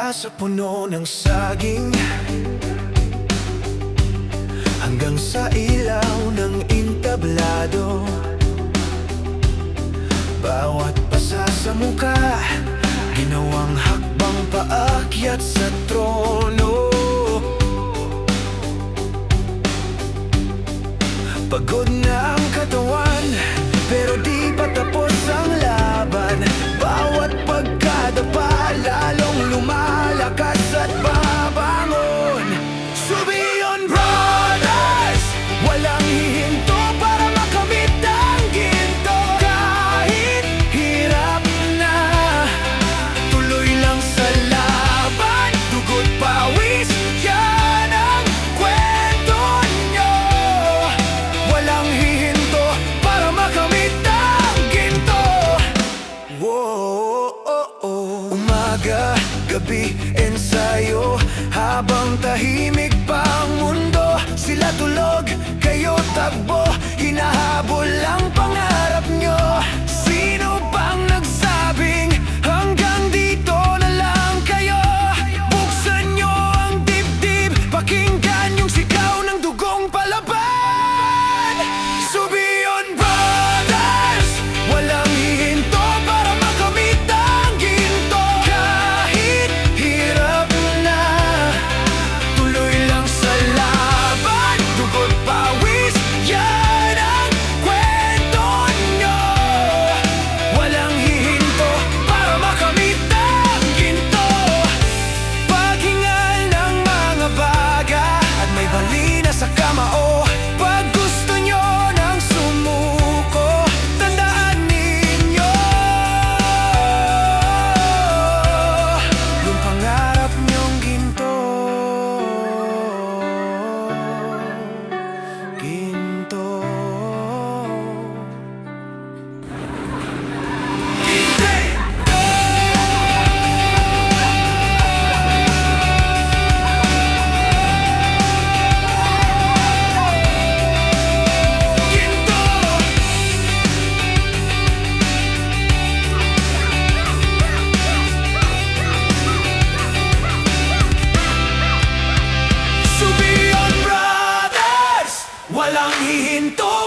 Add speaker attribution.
Speaker 1: Mula sa puno ng saging hanggang sa ilaw ng entablado, bawat pasa sa muka ginawang hakbang paakyat sa trono. Pagod na ang katawan, pero di pa tapos ang laban. Bawat pagkadapa, lalong lumalakas at babangon. Subiyon Brothers, walang hihinto para makamit ang ginto. Kahit hirap na, tuloy lang sa laban. Dugo't pawis, yan ang kwento nyo. Walang hihinto para makamit ang ginto. Whoa, oh, oh. Umaga, gabi, ensayo, habang tahimik pa ang mundo. Sila tulog, kayo takbo, hinahabol ang pangarap nyo. Sino bang nagsabing hanggang dito na lang kayo? Buksan nyo ang dibdib, pakinggan yung sigaw ng dugong palaban. Subiyon Brothers, walang hihinto para makamit ang ginto. Kahit hirap na, tuloy lang sa laban. Dugo't pawis, yan ang kwento nyo. Walang hihinto para makamit ang ginto. Paghingal ng mga baga at may balina sa kamao. Pag gusto nyo nang sumuko, tandaan ninyo yung pangarap nyong ginto. Ginto. Subiyon Brothers, walang hihinto